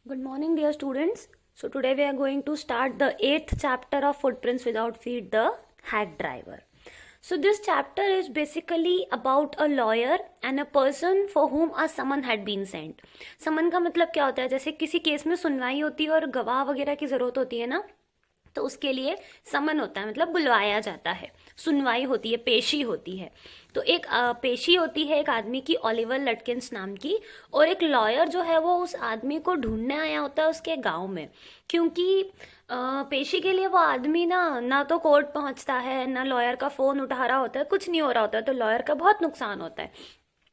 Good morning, dear students. So, today we are going to start the 8th chapter of Footprints Without Feet, the Hack Driver. So, this chapter is basically about a lawyer and a person for whom a summon had been sent. Summon का मतलब क्या होता है? जैसे किसी case में सुनवाई होती है और गवाह वगैरह की ज़रूरत होती है ना, तो उसके लिए समन होता है, मतलब बुलवाया जाता है, सुनवाई होती है, पेशी होती है। तो एक पेशी होती है एक आदमी की, ओलिवर लटकिंस नाम की, और एक लॉयर जो है वो उस आदमी को ढूंढने आया होता है उसके गांव में, क्योंकि पेशी के लिए वो आदमी ना तो कोर्ट पहुंचता है, ना लॉयर का फोन उठा रहा होता है, कुछ नहीं हो रहा होता है, तो लॉयर का बहुत नुकसान होता है।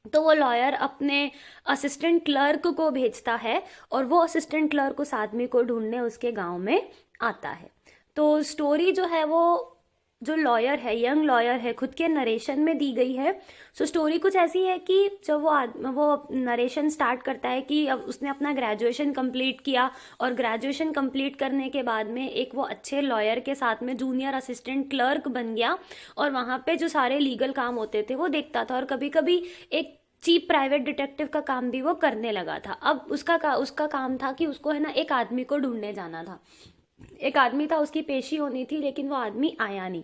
तो वो लॉयर अपने असिस्टेंट क्लर्क को भेजता है और वो असिस्टेंट क्लर्क उस आदमी को ढूंढने उसके गांव में आता है। तो स्टोरी जो है वो, जो लॉयर है, यंग लॉयर है, खुद के नरेशन में दी गई है। सो स्टोरी कुछ ऐसी है कि जब वो नरेशन स्टार्ट करता है कि अब उसने अपना ग्रेजुएशन कंप्लीट किया, और ग्रेजुएशन कंप्लीट करने के बाद में एक वो अच्छे लॉयर के साथ में जूनियर असिस्टेंट क्लर्क बन गया, और वहाँ पे जो सारे लीगल काम होते थे वो देखता था, और कभी कभी एक चीप प्राइवेट डिटेक्टिव का काम भी वो करने लगा था। अब उसका काम था कि उसको है ना एक आदमी को ढूंढने जाना था। एक आदमी था, उसकी पेशी होनी थी, लेकिन वो आदमी आया नहीं।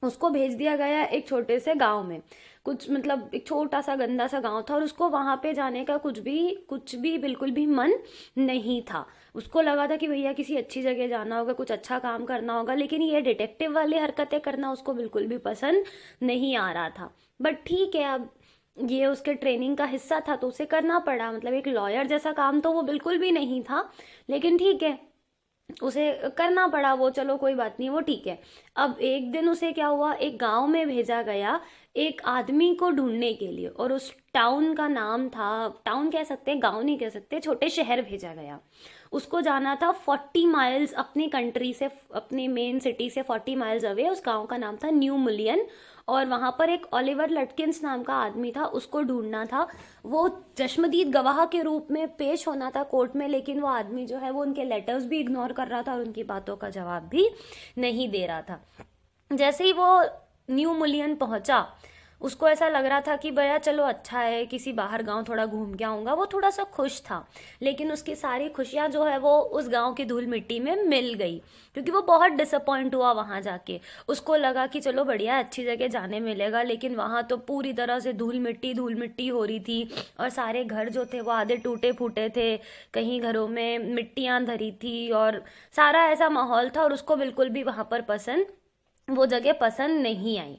उसको भेज दिया गया एक छोटे से गांव में, कुछ मतलब एक छोटा सा गंदा सा गांव था, और उसको वहां पे जाने का कुछ भी बिल्कुल भी मन नहीं था। उसको लगा था कि भैया किसी अच्छी जगह जाना होगा, कुछ अच्छा काम करना होगा, लेकिन ये डिटेक्टिव वाली हरकतें करना उसको बिल्कुल भी पसंद नहीं आ रहा था। बट ठीक है, अब ये उसके ट्रेनिंग का हिस्सा था तो उसे करना पड़ा। मतलब एक लॉयर जैसा काम तो वो बिल्कुल भी नहीं था, लेकिन ठीक है, उसे करना पड़ा वो, चलो कोई बात नहीं, वो ठीक है। अब एक दिन उसे क्या हुआ, एक गांव में भेजा गया एक आदमी को ढूंढने के लिए, और उस टाउन का नाम था, टाउन कह सकते हैं, गांव नहीं कह सकते, छोटे शहर भेजा गया। उसको जाना था 40 माइल्स अपनी कंट्री से, अपनी मेन सिटी से 40 माइल्स अवे। उस गांव का नाम था न्यू मुलियन, और वहां पर एक ओलिवर लटकिंस नाम का आदमी था, उसको ढूंढना था। वो चश्मदीद गवाह के रूप में पेश होना था कोर्ट में, लेकिन वो आदमी जो है वो उनके लेटर्स भी इग्नोर कर रहा था और उनकी बातों का जवाब भी नहीं दे रहा था। जैसे ही वो न्यू मुलियन पहुंचा, उसको ऐसा लग रहा था कि भैया चलो अच्छा है, किसी बाहर गांव थोड़ा घूम के आऊंगा। वो थोड़ा सा खुश था, लेकिन उसकी सारी खुशियां जो है वो उस गांव की धूल मिट्टी में मिल गई, क्योंकि वो बहुत डिसअपॉइंट हुआ वहां जाके। उसको लगा कि चलो बढ़िया, अच्छी जगह जाने मिलेगा, लेकिन वहां तो पूरी तरह से धूल मिट्टी हो रही थी, और सारे घर जो थे वो आधे टूटे फूटे थे, कहीं घरों में मिट्टियां धरी थी, और सारा ऐसा माहौल था, और उसको बिल्कुल भी वहां पर वो जगह पसंद नहीं आई।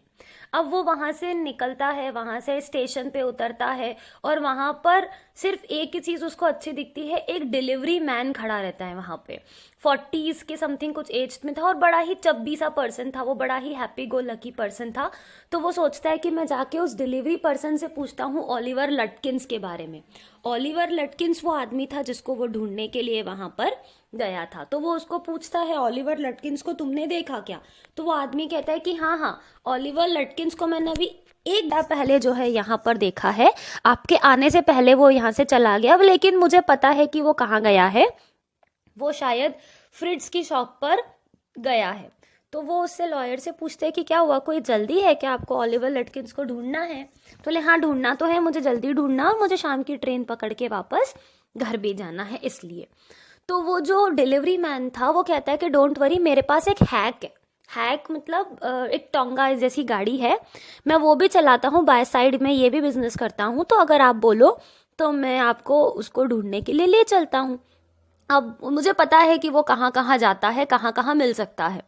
अब वो वहां से निकलता है, वहां से स्टेशन पे उतरता है, और वहां पर सिर्फ एक ही चीज उसको अच्छी दिखती है, एक डिलीवरी मैन खड़ा रहता है वहां पे। 40s के समथिंग कुछ एज में था, और बड़ा ही चब्बी सा पर्सन था वो, बड़ा ही हैप्पी गो लकी पर्सन था। तो वो सोचता है कि मैं जाके उस डिलीवरी पर्सन से पूछता हूँ ओलिवर लटकिंस के बारे में। ओलिवर लटकिंस वो आदमी था जिसको वो ढूंढने के लिए वहां पर गया था। तो वो उसको पूछता है, ओलिवर लटकिंस को तुमने देखा क्या? तो वो आदमी कहता है कि हाँ हाँ, ओलिवर लटकिंस को मैंने अभी एक बार पहले जो है यहाँ पर देखा है, आपके आने से पहले वो यहाँ से चला गया, लेकिन मुझे पता है कि वो कहाँ गया है। वो शायद फ्रिट्ज की शॉप पर गया है। तो वो उससे लॉयर से पूछते हैं कि क्या हुआ, कोई जल्दी है क्या, आपको ओलिवर लटकिंस को ढूंढना है? तो बोले हाँ ढूंढना तो है, मुझे जल्दी ढूंढना, और मुझे शाम की ट्रेन पकड़ के वापस घर भी जाना है, इसलिए। तो वो जो डिलीवरी मैन था वो कहता है कि डोंट वरी, मेरे पास एक हैक है। हैक मतलब एक टोंगा जैसी गाड़ी है, मैं वो भी चलाता हूँ, बाय साइड में ये भी बिजनेस करता हूँ, तो अगर आप बोलो तो मैं आपको उसको ढूंढने के लिए ले चलता हूँ। अब मुझे पता है कि वो कहाँ कहाँ जाता है, कहाँ कहाँ मिल सकता है।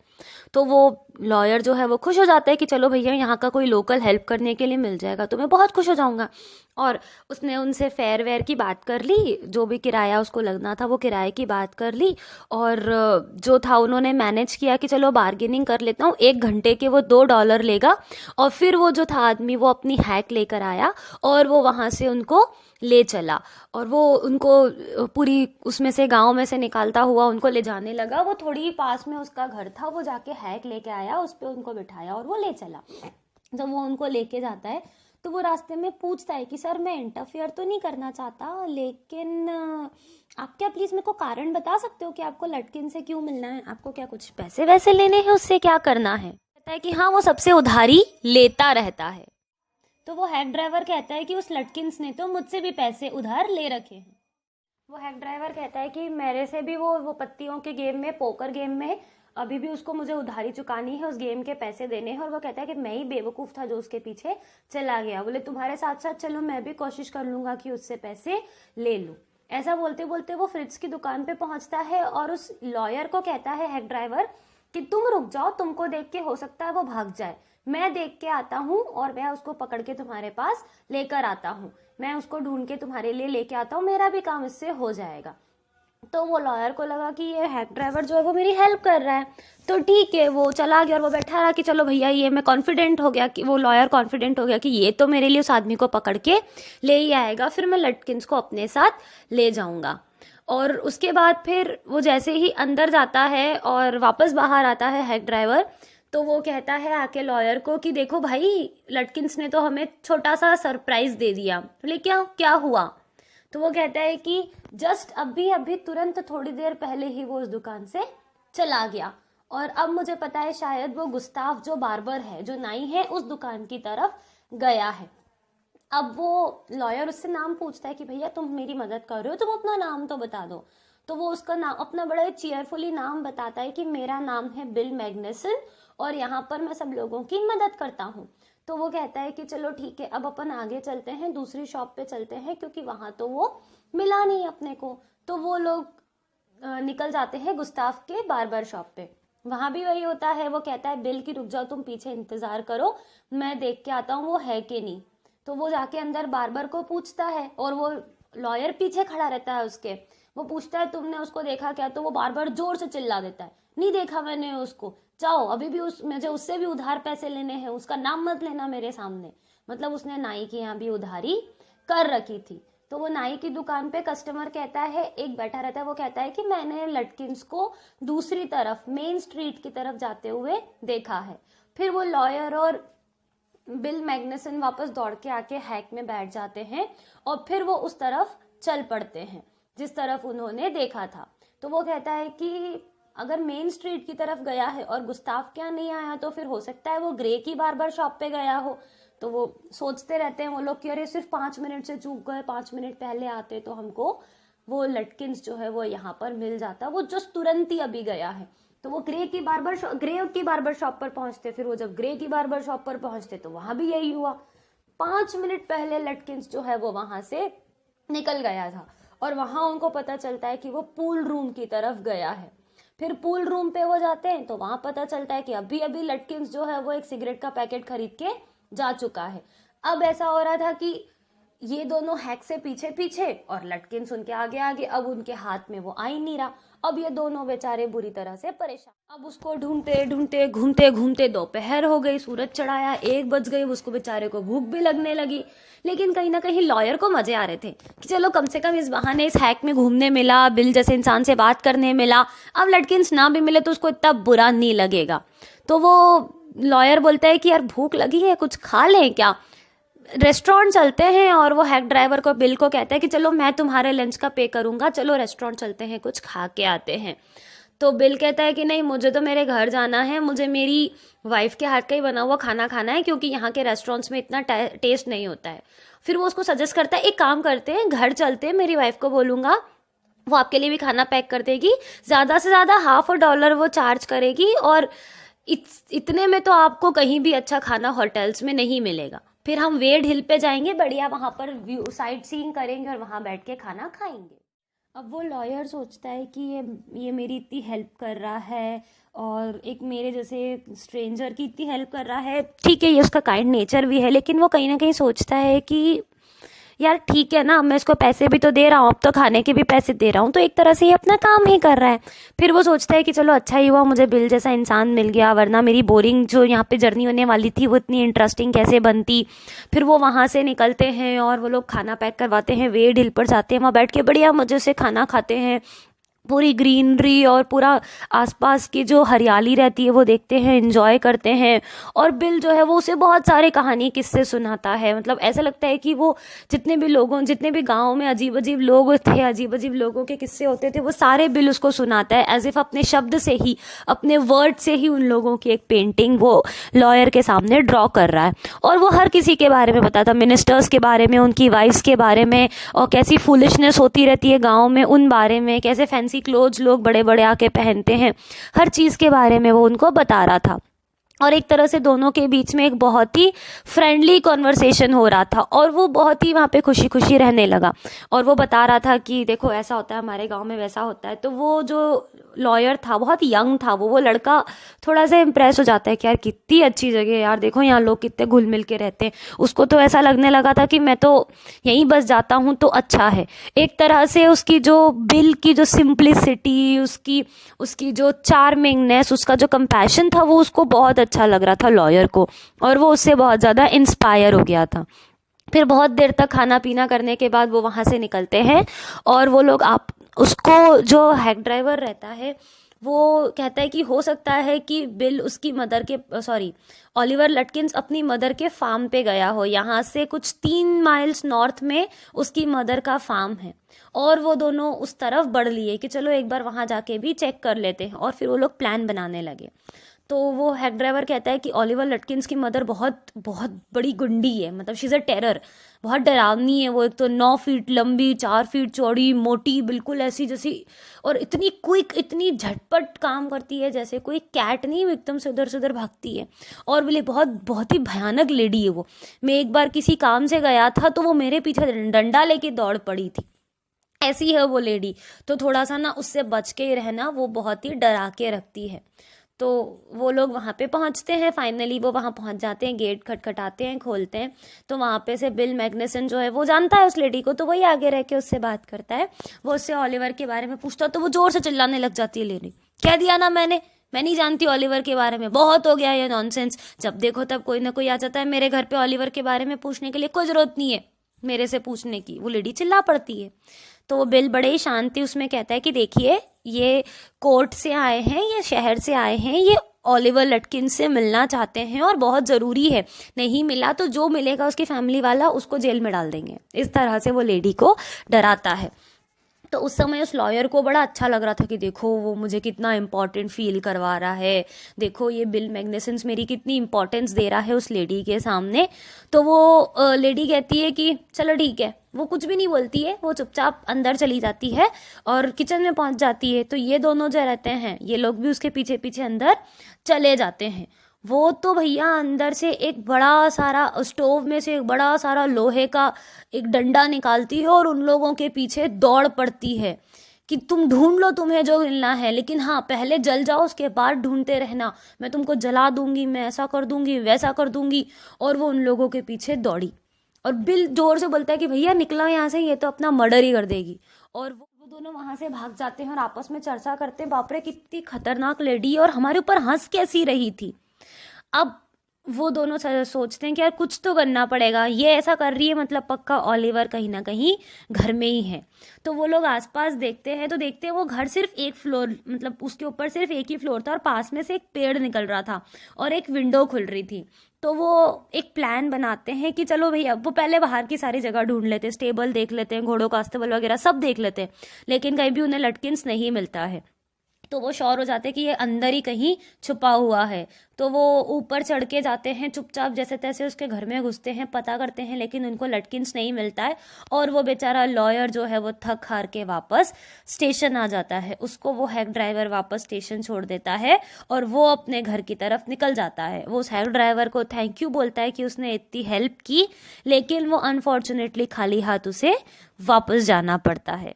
तो वो लॉयर जो है वो खुश हो जाता है कि चलो भैया, यहाँ का कोई लोकल हेल्प करने के लिए मिल जाएगा तो मैं बहुत खुश हो जाऊंगा। और उसने उनसे फेयर वेयर की बात कर ली, जो भी किराया उसको लगना था वो किराए की बात कर ली, और जो था उन्होंने मैनेज किया कि चलो बार्गेनिंग कर लेता हूँ, 1 घंटे के वो $2 लेगा। और फिर वो जो था आदमी वो अपनी हैक लेकर आया, और वो वहां से उनको ले चला, और वो उनको पूरी उसमें से, गांव में से निकालता हुआ उनको ले जाने लगा। वो थोड़ी पास में उसका घर था, वो जाके हैक लेके आया, उस पर उनको बिठाया और वो ले चला। जब वो उनको लेके जाता है तो वो रास्ते में पूछता है कि सर मैं इंटरफियर तो नहीं करना चाहता, लेकिन आप क्या प्लीज मेरे को कारण बता सकते हो कि आपको लटकिन से क्यों मिलना है, आपको क्या कुछ पैसे वैसे लेने हैं, उससे क्या करना है? कहता है कि हाँ, वो सबसे उधारी लेता रहता है। तो वो हैक ड्राइवर कहता है कि उस लटकिंस ने तो मुझसे भी पैसे उधार ले रखे हैं। वो हैक ड्राइवर कहता है कि मेरे से भी वो पत्तियों के गेम में, पोकर गेम में अभी भी उसको मुझे उधारी चुकानी है, उस गेम के पैसे देने हैं। और वो कहता है कि मैं ही बेवकूफ़ था जो उसके पीछे चला गया। बोले तुम्हारे साथ साथ चलो मैं भी कोशिश कर लूँगा कि उससे पैसे ले लूँ। ऐसा बोलते बोलते वो फ्रिज की दुकान पे पहुंचता है और उस लॉयर को कहता है हैक ड्राइवर कि तुम रुक जाओ, तुमको देख के हो सकता है वो भाग जाए, मैं देख के आता हूँ और मैं उसको पकड़ के तुम्हारे पास लेकर आता हूँ, मैं उसको ढूंढ के तुम्हारे लिए लेके आता हूँ, मेरा भी काम इससे हो जाएगा। तो वो लॉयर को लगा कि ये हैक ड्राइवर जो है वो मेरी हेल्प कर रहा है, तो ठीक है वो चला गया और वो बैठा रहा कि चलो भैया, ये मैं कॉन्फिडेंट हो गया कि वो लॉयर कॉन्फिडेंट हो गया कि ये तो मेरे लिए उस आदमी को पकड़ के ले ही आएगा, फिर मैं लटकिंस को अपने साथ ले जाऊंगा। और उसके बाद फिर वो जैसे ही अंदर जाता है और वापस बाहर आता है हैक ड्राइवर, तो वो कहता है आके लॉयर को कि देखो भाई, लटकिंस ने तो हमें छोटा सा सरप्राइज दे दिया। बोले क्या क्या हुआ? तो वो कहता है कि जस्ट अभी अभी तुरंत थोड़ी देर पहले ही वो उस दुकान से चला गया और अब मुझे पता है शायद वो गुस्ताव जो बार्बर है, जो नाई है, उस दुकान की तरफ गया है। अब वो लॉयर उससे नाम पूछता है कि भैया तुम मेरी मदद कर रहे हो, तुम अपना नाम तो बता दो। तो वो उसका नाम, अपना बड़ा चीयरफुली नाम बताता है कि मेरा नाम है बिल मैग्नेसन और यहाँ पर मैं सब लोगों की मदद करता हूँ। तो वो कहता है कि चलो ठीक है, अब अपन आगे चलते हैं, दूसरी शॉप पे चलते हैं, क्योंकि वहां तो वो मिला नहीं अपने को। तो वो लोग निकल जाते हैं गुस्ताव के बार्बर शॉप पे। वहां भी वही होता है, वो कहता है बिल की रुक जाओ, तुम पीछे इंतजार करो, मैं देख के आता हूँ वो है कि नहीं। तो वो जाके अंदर बार्बर को पूछता है और वो लॉयर पीछे खड़ा रहता है उसके। वो पूछता है तुमने उसको देखा क्या? तो वो बार्बर जोर से चिल्ला देता है, नहीं देखा मैंने उसको, जाओ अभी भी मुझे उससे भी उधार पैसे लेने हैं, उसका नाम मत लेना मेरे सामने। मतलब उसने नाई के यहाँ भी उधारी कर रखी थी। तो वो नाई की दुकान पे कस्टमर कहता है, एक बैठा रहता है, वो कहता है कि मैंने लटकिंस को दूसरी तरफ मेन स्ट्रीट की तरफ जाते हुए देखा है। फिर वो लॉयर और बिल मैग्नेसन वापस दौड़ के आके हैक में बैठ जाते हैं और फिर वो उस तरफ चल पड़ते हैं जिस तरफ उन्होंने देखा था। तो वो कहता है कि अगर मेन स्ट्रीट की तरफ गया है और गुस्ताव क्या नहीं आया, तो फिर हो सकता है वो ग्रे की बार्बर शॉप पे गया हो। तो वो सोचते रहते हैं वो लोग कि अरे सिर्फ 5 मिनट से चूक गए, 5 मिनट पहले आते तो हमको वो लटकिंस जो है वो यहाँ पर मिल जाता, वो जस्ट तुरंत ही अभी गया है। तो वो ग्रे की बार्बर शॉप पर पहुंचते। फिर वो जब ग्रे की बार्बर शॉप पर पहुंचते तो वहां भी यही हुआ, 5 मिनट पहले लटकिंस जो है वो वहां से निकल गया था और वहां उनको पता चलता है कि वो पूल रूम की तरफ गया है। फिर पूल रूम पे वो जाते हैं तो वहां पता चलता है कि अभी अभी लटकिंस जो है वो एक सिगरेट का पैकेट खरीद के जा चुका है। अब ऐसा हो रहा था कि ये दोनों हैक से पीछे पीछे और लटकिंस उनके आगे आगे, अब उनके हाथ में वो आ ही नहीं रहा। अब ये दोनों बेचारे बुरी तरह से परेशान। अब उसको ढूंढते ढूंढते घूमते घूमते दोपहर हो गई, सूरज चढ़ाया, 1 बज गई, उसको बेचारे को भूख भी लगने लगी। लेकिन कहीं ना कहीं लॉयर को मजे आ रहे थे कि चलो कम से कम इस बहाने इस हैक में घूमने मिला, बिल जैसे इंसान से बात करने मिला, अब लटकिंस ना भी मिले तो उसको इतना बुरा नहीं लगेगा। तो वो लॉयर बोलता है कि यार भूख लगी है, कुछ खा लें क्या, रेस्टोरेंट चलते हैं। और वो हैक ड्राइवर को, बिल को कहता है कि चलो मैं तुम्हारे लंच का पे करूंगा, चलो रेस्टोरेंट चलते हैं, कुछ खा के आते हैं। तो बिल कहता है कि नहीं, मुझे तो मेरे घर जाना है, मुझे मेरी वाइफ के हाथ का ही बना हुआ खाना खाना है, क्योंकि यहाँ के रेस्टोरेंट्स में इतना टेस्ट नहीं होता है। फिर वो उसको सजेस्ट करता है, एक काम करते हैं, घर चलते हैं, मेरी वाइफ को बोलूंगा, वो आपके लिए भी खाना पैक कर देगी, ज़्यादा से ज़्यादा $50 वो चार्ज करेगी और इतने में तो आपको कहीं भी अच्छा खाना होटल्स में नहीं मिलेगा। फिर हम वेड हिल पे जाएंगे, बढ़िया वहाँ पर व्यू साइट सीइंग करेंगे और वहाँ बैठ के खाना खाएंगे। अब वो लॉयर सोचता है कि ये मेरी इतनी हेल्प कर रहा है और एक मेरे जैसे स्ट्रेंजर की इतनी हेल्प कर रहा है, ठीक है ये उसका काइंड नेचर भी है, लेकिन वो कहीं ना कहीं सोचता है कि यार ठीक है ना, मैं इसको पैसे भी तो दे रहा हूँ, अब तो खाने के भी पैसे दे रहा हूँ, तो एक तरह से ये अपना काम ही कर रहा है। फिर वो सोचता है कि चलो अच्छा ही हुआ मुझे बिल जैसा इंसान मिल गया, वरना मेरी बोरिंग जो यहाँ पे जर्नी होने वाली थी वो इतनी इंटरेस्टिंग कैसे बनती। फिर वो वहाँ से निकलते हैं और वो लोग खाना पैक करवाते हैं, वेड हिल पर जाते हैं, वहाँ बैठ के बढ़िया मजे से खाना खाते हैं, पूरी ग्रीनरी और पूरा आसपास की जो हरियाली रहती है वो देखते हैं, एंजॉय करते हैं। और बिल जो है वो उसे बहुत सारे कहानी किस्से सुनाता है। मतलब ऐसा लगता है कि वो जितने भी गाँव में अजीब अजीब लोग थे, अजीब अजीब लोगों के किस्से होते थे, वो सारे बिल उसको सुनाता है, एज इफ अपने शब्द से ही, अपने वर्ड से ही उन लोगों की एक पेंटिंग वो लॉयर के सामने ड्रॉ कर रहा है। और वो हर किसी के बारे में बताता, मिनिस्टर्स के बारे में, उनकी वाइफ्स के बारे में, और कैसी फूलिशनेस होती रहती है गाँव में उन बारे में, कैसे फैंसी क्लोथ्स लोग बड़े बड़े आके पहनते हैं, हर चीज़ के बारे में वो उनको बता रहा था। और एक तरह से दोनों के बीच में एक बहुत ही फ्रेंडली कॉन्वर्सेशन हो रहा था, और वो बहुत ही वहाँ पे खुशी खुशी रहने लगा। और वो बता रहा था कि देखो ऐसा होता है हमारे गांव में, वैसा होता है। तो वो जो लॉयर था बहुत यंग था, वो लड़का थोड़ा सा इम्प्रेस हो जाता है कि यार कितनी अच्छी जगह है यार, देखो यहाँ लोग कितने घुल मिल के रहते हैं। उसको तो ऐसा लगने लगा था कि मैं तो यहीं बस जाता हूँ तो अच्छा है। एक तरह से उसकी जो बिल की जो सिंप्लिसिटी, उसकी जो चार्मिंगनेस, उसका जो कंपैशन था, वो उसको बहुत अच्छा लग रहा था लॉयर को, और वो उससे बहुत ज़्यादा इंस्पायर हो गया था। फिर बहुत देर तक खाना पीना करने के बाद वो वहाँ से निकलते हैं, और वो लोग उसको जो हैक ड्राइवर रहता है वो कहता है कि हो सकता है कि बिल उसकी मदर के ओलिवर लटकिंस अपनी मदर के फार्म पे गया हो। यहाँ से कुछ 3 माइल्स नॉर्थ में उसकी मदर का फार्म है, और वो दोनों उस तरफ बढ़ लिए कि चलो एक बार वहाँ जाके भी चेक कर लेते हैं। और फिर वो लोग प्लान बनाने लगे। तो वो हैक ड्राइवर कहता है कि ओलिवर लटकिंस की मदर बहुत बहुत बड़ी गुंडी है, मतलब शी इज़ अ टेरर, बहुत डरावनी है वो। एक तो 9 फीट लंबी, 4 फीट चौड़ी, मोटी, बिल्कुल ऐसी जैसी, और इतनी क्विक, इतनी झटपट काम करती है जैसे कोई कैट नहीं, एकदम से उधर से उधर भागती है। और बोले बहुत बहुत ही भयानक लेडी है वो। मैं एक बार किसी काम से गया था तो वो मेरे पीछे डंडा लेके दौड़ पड़ी थी, ऐसी है वो लेडी। तो थोड़ा सा ना उससे बच के ही रहना, वो बहुत ही डरा के रखती है। तो वो लोग वहाँ पे पहुँचते हैं, फाइनली वो वहाँ पहुँच जाते हैं, गेट खटखटाते हैं, खोलते हैं। तो वहाँ पे से बिल मैग्नेसन जो है वो जानता है उस लेडी को, तो वही आगे रह के उससे बात करता है। वो उससे ओलिवर के बारे में पूछता है, तो वो जोर से चिल्लाने लग जाती है लेडी, कह दिया ना मैंने, मैं नहीं जानती ओलिवर के बारे में, बहुत हो गया ये नॉनसेंस। जब देखो तब कोई ना कोई आ जाता है मेरे घर पे ओलिवर के बारे में पूछने के लिए, कोई जरूरत नहीं है मेरे से पूछने की। वो लेडी चिल्ला पड़ती है। तो वो बिल बड़े ही शांति उसमें कहता है कि देखिए ये कोर्ट से आए हैं, ये शहर से आए हैं, ये ओलिवर लटकिन से मिलना चाहते हैं और बहुत ज़रूरी है, नहीं मिला तो जो मिलेगा उसकी फैमिली वाला उसको जेल में डाल देंगे। इस तरह से वो लेडी को डराता है। तो उस समय उस लॉयर को बड़ा अच्छा लग रहा था कि देखो वो मुझे कितना इम्पोर्टेंट फील करवा रहा है, देखो ये बिल मैग्नेसन्स मेरी कितनी इम्पोर्टेंस दे रहा है उस लेडी के सामने। तो वो लेडी कहती है कि चलो ठीक है। वो कुछ भी नहीं बोलती है, वो चुपचाप अंदर चली जाती है और किचन में पहुंच जाती है। तो ये दोनों जो रहते हैं, ये लोग भी उसके पीछे पीछे अंदर चले जाते हैं। वो तो भैया अंदर से एक बड़ा सारा स्टोव में से एक बड़ा सारा लोहे का एक डंडा निकालती है और उन लोगों के पीछे दौड़ पड़ती है कि तुम ढूंढ लो तुम्हें जो मिलना है, लेकिन हाँ पहले जल जाओ, उसके बाद ढूंढते रहना, मैं तुमको जला दूंगी, मैं ऐसा कर दूंगी, वैसा कर दूंगी। और वो उन लोगों के पीछे दौड़ी, और बिल जोर से बोलता है कि भैया निकलो यहाँ से, ये तो अपना मर्डर ही कर देगी। और वो दोनों वहां से भाग जाते हैं और आपस में चर्चा करते हैं, बाप रे कितनी खतरनाक लेडी और हमारे ऊपर हंस कैसी रही थी। अब वो दोनों सोचते हैं कि यार कुछ तो करना पड़ेगा, ये ऐसा कर रही है मतलब पक्का ओलिवर कहीं ना कहीं घर में ही है। तो वो लोग आसपास देखते हैं, तो देखते हैं वो घर सिर्फ एक फ्लोर, मतलब उसके ऊपर सिर्फ एक ही फ्लोर था और पास में से एक पेड़ निकल रहा था और एक विंडो खुल रही थी। तो वो एक प्लान बनाते हैं कि चलो भैया, वो पहले बाहर की सारी जगह ढूंढ लेते हैं, स्टेबल देख लेते हैं, घोड़ों का अस्तबल वगैरह सब देख लेते हैं, लेकिन कहीं भी उन्हें लटकिंस नहीं मिलता है। तो वो श्योर हो जाते हैं कि ये अंदर ही कहीं छुपा हुआ है। तो वो ऊपर चढ़ के जाते हैं, चुपचाप जैसे तैसे उसके घर में घुसते हैं, पता करते हैं, लेकिन उनको लटकिंस नहीं मिलता है। और वो बेचारा लॉयर जो है वो थक हार के वापस स्टेशन आ जाता है। उसको वो हैक ड्राइवर वापस स्टेशन छोड़ देता है और वो अपने घर की तरफ निकल जाता है। वो उस हैक ड्राइवर को थैंक यू बोलता है कि उसने इतनी हेल्प की, लेकिन वो अनफॉर्चुनेटली खाली हाथ उसे वापस जाना पड़ता है।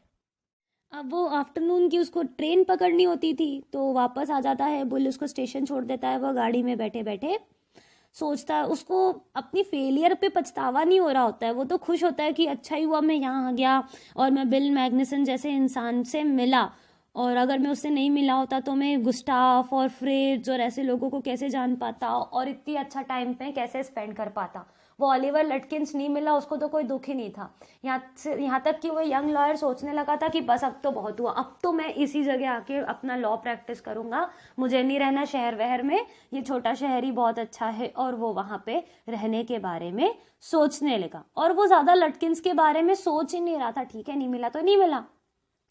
अब वो आफ्टरनून की उसको ट्रेन पकड़नी होती थी, तो वापस आ जाता है। बुल उसको स्टेशन छोड़ देता है। वह गाड़ी में बैठे बैठे सोचता है, उसको अपनी फेलियर पे पछतावा नहीं हो रहा होता है, वो तो खुश होता है कि अच्छा ही हुआ मैं यहाँ आ गया और मैं बिल मैग्नेसन जैसे इंसान से मिला, और अगर मैं उससे नहीं मिला होता तो मैं गुस्टाफ और फ्रेड्स और ऐसे लोगों को कैसे जान पाता और इतनी अच्छा टाइम पे कैसे स्पेंड कर पाता। वो ओलिवर लटकिंस नहीं मिला, उसको तो कोई दुख ही नहीं था। यहाँ तक कि वो यंग लॉयर सोचने लगा था कि बस अब तो बहुत हुआ, अब तो मैं इसी जगह आके अपना लॉ प्रैक्टिस करूंगा, मुझे नहीं रहना शहर वहर में, ये छोटा शहर ही बहुत अच्छा है। और वो वहां पे रहने के बारे में सोचने लगा, और वो ज्यादा लटकिंस के बारे में सोच ही नहीं रहा था। ठीक है, नहीं मिला तो नहीं मिला,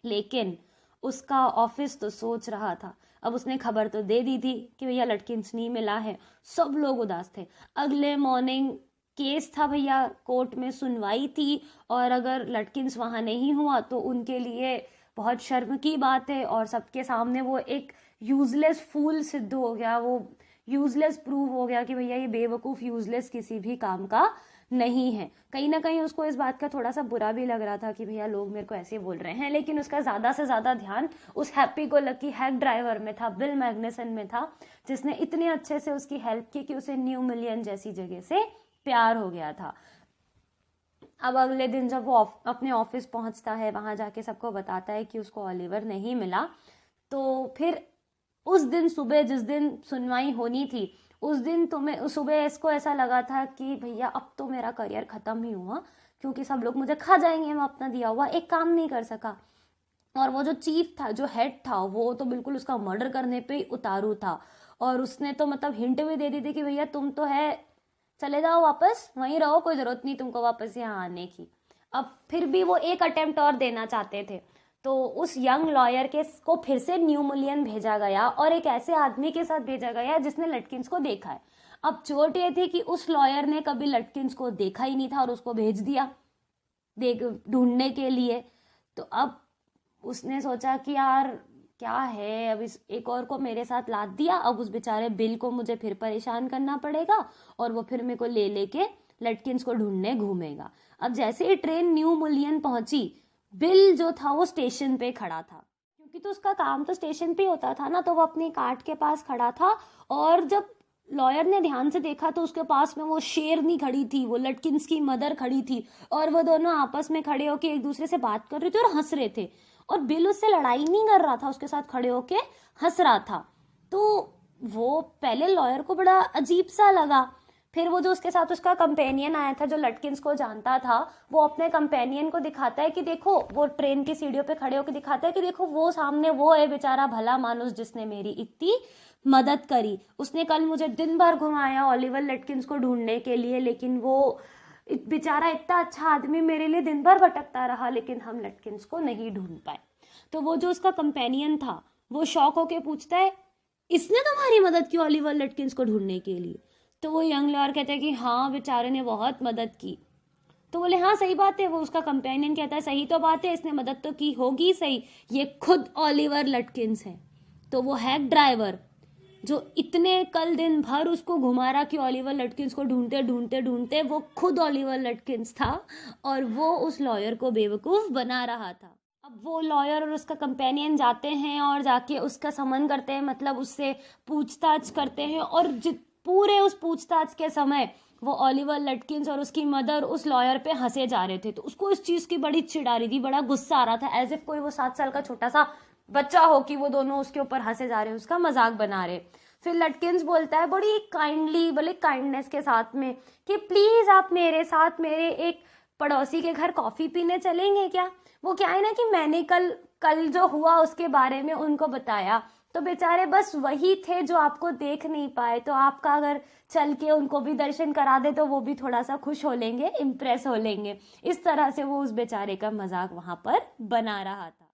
लेकिन उसका ऑफिस तो सोच रहा था। अब उसने खबर तो दे दी थी कि भैया लटकिंस नहीं मिला है। सब लोग उदास थे। अगले मॉर्निंग केस था भैया, कोर्ट में सुनवाई थी, और अगर लटकिंस वहां नहीं हुआ तो उनके लिए बहुत शर्म की बात है, और सबके सामने वो एक यूजलेस फूल सिद्ध हो गया, वो यूजलेस प्रूव हो गया कि भैया ये बेवकूफ यूजलेस किसी भी काम का नहीं है। कहीं ना कहीं उसको इस बात का थोड़ा सा बुरा भी लग रहा था कि भैया लोग मेरे को ऐसे बोल रहे हैं, लेकिन उसका ज्यादा से ज्यादा ध्यान उस happy go lucky hack driver में था, बिल मैग्नेसन में था, जिसने इतने अच्छे से उसकी हेल्प की कि उसे न्यू मिलियन जैसी जगह से प्यार हो गया था। अब अगले दिन जब वो अपने ऑफिस पहुंचता है, वहां जाके सबको बताता है कि उसको ओलिवर नहीं मिला, तो फिर उस दिन सुबह जिस दिन सुनवाई होनी थी, उस दिन तुम्हें सुबह इसको ऐसा लगा था कि भैया अब तो मेरा करियर खत्म ही हुआ, क्योंकि सब लोग मुझे खा जाएंगे, मैं अपना दिया हुआ एक काम नहीं कर सका। और वो जो चीफ था, जो हेड था, वो तो बिल्कुल उसका मर्डर करने पे ही उतारू था, और उसने तो मतलब हिंट भी दे दी थी कि भैया तुम तो है, चले जाओ वापस, वहीं रहो, कोई जरूरत नहीं तुमको वापस यहाँ आने की। अब फिर भी वो एक अटेम्प्ट और देना चाहते थे, तो उस यंग लॉयर के को फिर से न्यू मिलियन भेजा गया, और एक ऐसे आदमी के साथ भेजा गया जिसने लटकिंस को देखा है। अब चोट ये थी कि उस लॉयर ने कभी लटकिंस को देखा ही नहीं था, और उसको भेज दिया देख ढूंढने के लिए। तो अब उसने सोचा कि यार क्या है, अब इस एक और को मेरे साथ लाद दिया, अब उस बेचारे बिल को मुझे फिर परेशान करना पड़ेगा, और वो फिर मेरे को ले लेके लटकिंस को ढूंढने घूमेगा। अब जैसे ही ट्रेन न्यू मिलियन पहुंची, बिल जो था वो स्टेशन पे खड़ा था, क्योंकि तो उसका काम तो स्टेशन पे होता था ना, तो वो अपनी कार्ट के पास खड़ा था। और जब लॉयर ने ध्यान से देखा तो उसके पास में वो शेरनी खड़ी थी, वो लटकिंस की मदर खड़ी थी, और वो दोनों आपस में खड़े होके एक दूसरे से बात कर रहे थे और हंस रहे थे। और बिल उससे लड़ाई नहीं कर रहा था, उसके साथ खड़े होके हंस रहा था। तो वो पहले लॉयर को बड़ा अजीब सा लगा। फिर वो जो उसके साथ उसका कंपेनियन आया था, जो लटकिंस को जानता था, वो अपने कंपेनियन को दिखाता है कि देखो, वो ट्रेन की सीढ़ियों पे खड़े होकर दिखाता है कि देखो वो सामने वो है बेचारा भला मानुस जिसने मेरी इतनी मदद करी। उसने कल मुझे दिन भर घुमाया ओलिवर लटकिंस को ढूंढने के लिए, लेकिन वो बेचारा इतना अच्छा आदमी मेरे लिए दिन भर भटकता रहा, लेकिन हम लटकिंस को नहीं ढूंढ पाए। तो वो जो उसका कंपेनियन था, वो शॉक होके पूछता है, इसने तुम्हारी मदद की ओलिवर लटकिंस को ढूंढने के लिए? तो वो यंग लॉयर कहता है कि हाँ, बेचारे ने बहुत मदद की। तो बोले हाँ सही बात है। वो उसका कंपेनियन कहता है सही तो बात है, इसने मदद तो की होगी सही, ये खुद ओलिवर लटकिंस है। तो वो हैक ड्राइवर जो इतने कल दिन भर उसको घुमा रहा कि ओलिवर लटकिंस को ढूंढते ढूंढते ढूंढते, वो खुद ओलिवर लटकिंस था, और वो उस लॉयर को बेवकूफ बना रहा था। अब वो लॉयर और उसका कंपेनियन जाते हैं और जाके उसका समन करते हैं, मतलब उससे पूछताछ करते हैं, और पूरे उस पूछताछ के समय वो ओलिवर लटकिंस और उसकी मदर उस लॉयर पे हंसे जा रहे थे। तो उसको इस चीज की बड़ी चिढ़ आ रही थी, बड़ा गुस्सा आ रहा था, एज इफ कोई वो 7 साल का छोटा सा बच्चा हो कि वो दोनों उसके ऊपर हंसे जा रहे, उसका मजाक बना रहे। फिर लटकिंस बोलता है बड़ी काइंडली, बड़े काइंडनेस के साथ में, कि प्लीज आप मेरे साथ मेरे एक पड़ोसी के घर कॉफी पीने चलेंगे क्या? वो क्या है ना कि मैंने कल जो हुआ उसके बारे में उनको बताया, तो बेचारे बस वही थे जो आपको देख नहीं पाए, तो आपका अगर चल के उनको भी दर्शन करा दे तो वो भी थोड़ा सा खुश हो लेंगे, इम्प्रेस हो लेंगे। इस तरह से वो उस बेचारे का मजाक वहां पर बना रहा था।